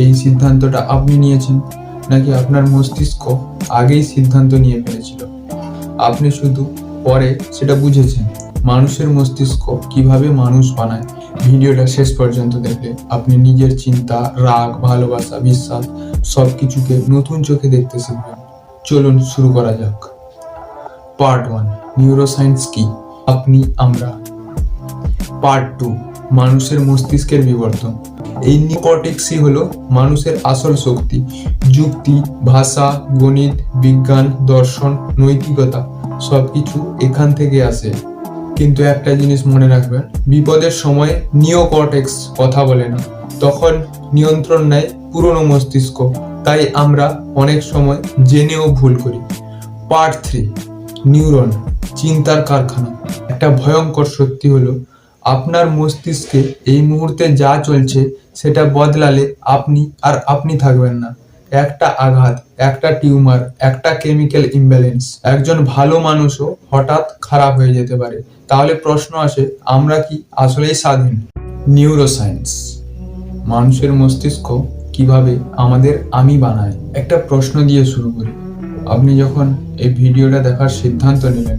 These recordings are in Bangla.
এই সিদ্ধান্তটা আপনি নিয়েছেন, নাকি আপনার মস্তিষ্ক আগেই সিদ্ধান্ত নিয়ে ফেলেছিল? আপনি শুধু পরে সেটা বুঝেছেন। মানুষের মস্তিষ্ক কিভাবে মানুষ বানায়, ভিডিওটা শেষ পর্যন্ত দেখলে আপনি নিজের চিন্তা, রাগ, ভালোবাসা, বিশ্বাস সবকিছুকে নতুন চোখে দেখতে শিখবেন। চলুন শুরু করা যাক। পার্ট 1, নিউরোসায়েন্স কি, আপনি, আমরা। পার্ট 2, মানুষের মস্তিষ্কের বিবর্তন। এই নিকর্টেক্সই হলো মানুষের আসল শক্তি। যুক্তি, ভাষা, গণিত, বিজ্ঞান, দর্শন, নৈতিকতা সবকিছু এখান থেকে আসে। কিন্তু একটা জিনিস মনে রাখবেন, বিপদের সময় নিওকর্টেক্স কথা বলে না, তখন নিয়ন্ত্রণ নেয় পুরনো মস্তিষ্ক। তাই আমরা অনেক সময় জেনেও ভুল করি। পার্ট 3, নিউরন, চিন্তার কারখানা। একটা ভয়ঙ্কর সত্যি হলো, আপনার মস্তিষ্কে এই মুহূর্তে যা চলছে সেটা বদলালে আপনি থাকবেন না। একটা আঘাত, একটা টিউমার, একটা কেমিক্যাল ইমব্যালেন্স, একজন ভালো মানুষও হঠাৎ খারাপ হয়ে যেতে পারে। তাহলে প্রশ্ন আসে, আমরা কি আসলেই স্বাধীন? নিউরোসায়েন্স, মানুষের মস্তিষ্ক কিভাবে আমাদের আমি বানায়। একটা প্রশ্ন দিয়ে শুরু করি। আপনি যখন এই ভিডিওটা দেখার সিদ্ধান্ত নিলেন,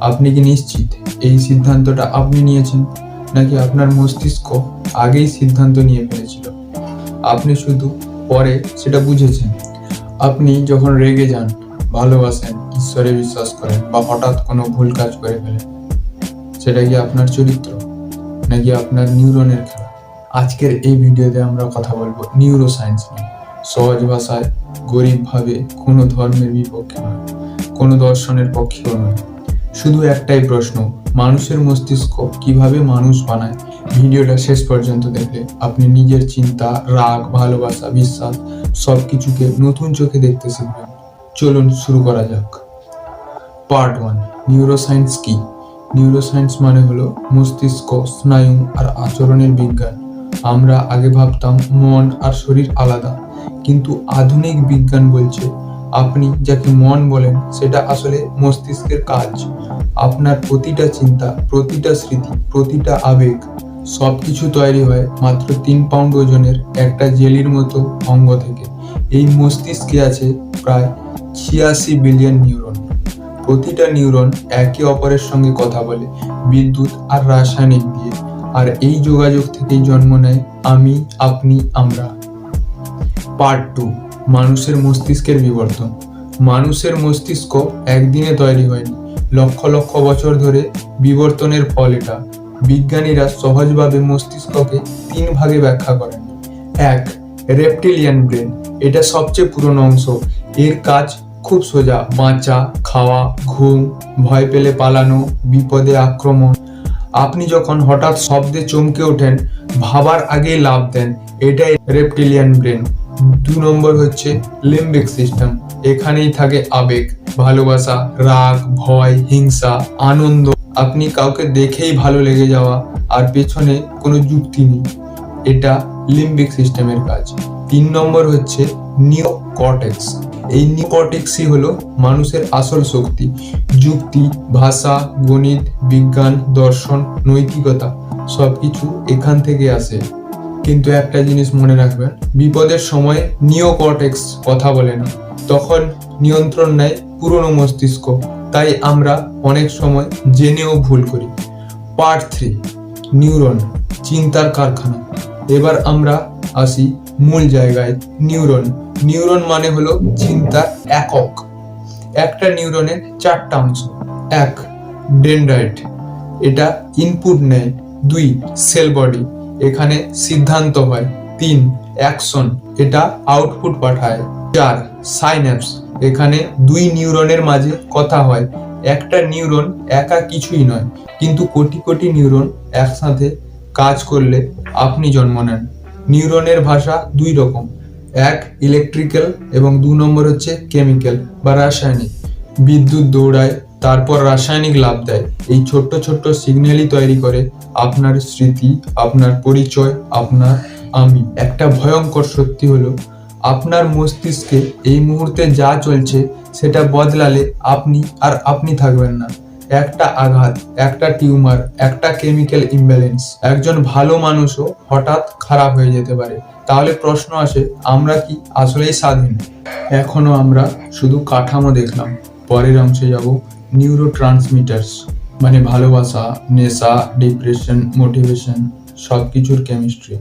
আপনি কি নিশ্চিত এই সিদ্ধান্তটা আপনি নিয়েছেন, নাকি আপনার মস্তিষ্ক আগেই সিদ্ধান্ত নিয়ে ফেলেছিল? আপনি শুধু পরে সেটা বুঝেছেন। আপনি যখন রেগে যান, ভালোবাসেন, ঈশ্বরে বিশ্বাস করেন বা হঠাৎ কোনো ভুল কাজ করে ফেলেন, সেটা কি আপনার চরিত্র, নাকি আপনার নিউরনের খেলা? আজকের এই ভিডিওতে আমরা কথা বলবো নিউরোসায়েন্স নিয়ে। সহজ ভাষায়, গরিবভাবে, কোনো ধর্মের বিপক্ষে নয়, কোনো দর্শনের পক্ষেও নয়। শুধু একটাই প্রশ্ন, মানুষের মস্তিষ্ক কিভাবে মানুষ বানায়। ভিডিওটা শেষ পর্যন্ত দেখলে আপনি নিজের চিন্তা, রাগ, ভালোবাসা, বিশ্বাস সবকিছুকে নতুন চোখে দেখতে শিখবেন। চলুন শুরু করা যাক। পার্ট 1, নিউরোসায়েন্স কি। নিউরোসায়েন্স মানে হলো মস্তিষ্ক, স্নায়ু আর আচরণের বিজ্ঞান। আমরা আগে ভাবতাম মন আর শরীর আলাদা, কিন্তু আধুনিক বিজ্ঞান বলছে আপনি যাকে মন বলেন সেটা আসলে মস্তিষ্কের কাজ। আপনার প্রতিটা চিন্তা, প্রতিটা স্মৃতি, প্রতিটা আবেগ সবকিছু তৈরি হয় মাত্র 3 পাউন্ড ওজনের একটা জেলির মতো অঙ্গ থেকে। এই মস্তিষ্কে আছে প্রায় 86 বিলিয়ন নিউরন। প্রতিটা নিউরন একে অপরের সঙ্গে কথা বলে বিদ্যুৎ আর রাসায়নিক দিয়ে, আর এই যোগাযোগ থেকেই জন্ম নেয় আমি, আপনি, আমরা। পার্ট 2, মানুষের মস্তিষ্কের বিবর্তন। মানুষের মস্তিষ্ক একদিনে তৈরি হয়নি, লক্ষ লক্ষ বছর ধরে বিবর্তনের ফল এটা। বিজ্ঞানীরা সহজভাবে মস্তিষ্ককে 3 ভাগে ব্যাখ্যা করেন। 1, রেপটিলিয়ান ব্রেন, এটা সবচেয়ে পুরনো অংশ। এর কাজ খুব সোজা, বাঁচা, খাওয়া, ঘুম, ভয় পেলে পালানো, বিপদে আক্রমণ। আপনি যখন হঠাৎ শব্দে চমকে ওঠেন, ভাবার আগেই লাফ দেন, এটাই রেপটিলিয়ান ব্রেন। 2 নম্বর হচ্ছে লিম্বিক সিস্টেম। এখানেই থাকে আবেগ, ভালোবাসা, রাগ, ভয়, হিংসা, আনন্দ। আপনি কাউকে দেখেই ভালো লেগে যাওয়া, আর পেছনে কোনো যুক্তি নেই। এটা লিম্বিক সিস্টেমের কাজ। 3 নম্বর হচ্ছে নিওকর্টেক্স। এই নিওকর্টেক্সই হলো মানুষের আসল শক্তি। যুক্তি, ভাষা, গণিত, বিজ্ঞান, দর্শন, নৈতিকতা সবকিছু এখান থেকে আসে। কিন্তু একটা জিনিস মনে রাখবেন, বিপদের সময় নিওকর্টেক্স কথা বলে না, তখন নিয়ন্ত্রণ নেয় পুরনো মস্তিষ্ক। তাই আমরা অনেক সময় জেনেও ভুল করি। পার্ট 3, নিউরন, চিন্তার কারখানা। এবার আমরা আসি মূল জায়গায়, নিউরন। নিউরন মানে হলো চিন্তার একক। একটা নিউরনের 4টা অংশ। 1, ডেনড্রাইট, এটা ইনপুট নেয়। 2, সেল বডি, এখানে সিদ্ধান্ত হয়। 3, অ্যাকশন, এটা আউটপুট পাঠায়। 4, সাইন্যাপস, এখানে 2 নিউরনের মাঝে কথা হয়। একটা নিউরন একা কিছুই নয়, কিন্তু কোটি কোটি নিউরন একসাথে কাজ করলে আপনি জন্ম নেন। নিউরনের ভাষা 2 রকম, 1 ইলেকট্রিক্যাল এবং 2 নম্বর হচ্ছে কেমিক্যাল বা রাসায়নিক। বিদ্যুৎ দৌড়ায়, তারপর রাসায়নিক লাভ দেয়। এই ছোট্ট ছোট্ট সিগন্যালই তৈরি করে আপনার স্মৃতি, আপনার পরিচয়, আপনার আমি। একটা ভয়ঙ্কর সত্যি হলো, আপনার মস্তিষ্কে এই মুহূর্তে যা চলছে সেটা বদলালে আপনি থাকবেন না। একটা আঘাত, একটা টিউমার, একটা কেমিক্যাল ইমব্যালেন্স, একজন ভালো মানুষও হঠাৎ খারাপ হয়ে যেতে পারে। তাহলে প্রশ্ন আসে, আমরা কি আসলেই স্বাধীন? এখনো আমরা শুধু কাঠামো দেখলাম, পরের অংশে যাব নিউরো ট্রান্সমিটার্স, মানে ভালোবাসা, নেশা, ডিপ্রেশন, মোটিভেশন, সবকিছুর কেমিস্ট্রি।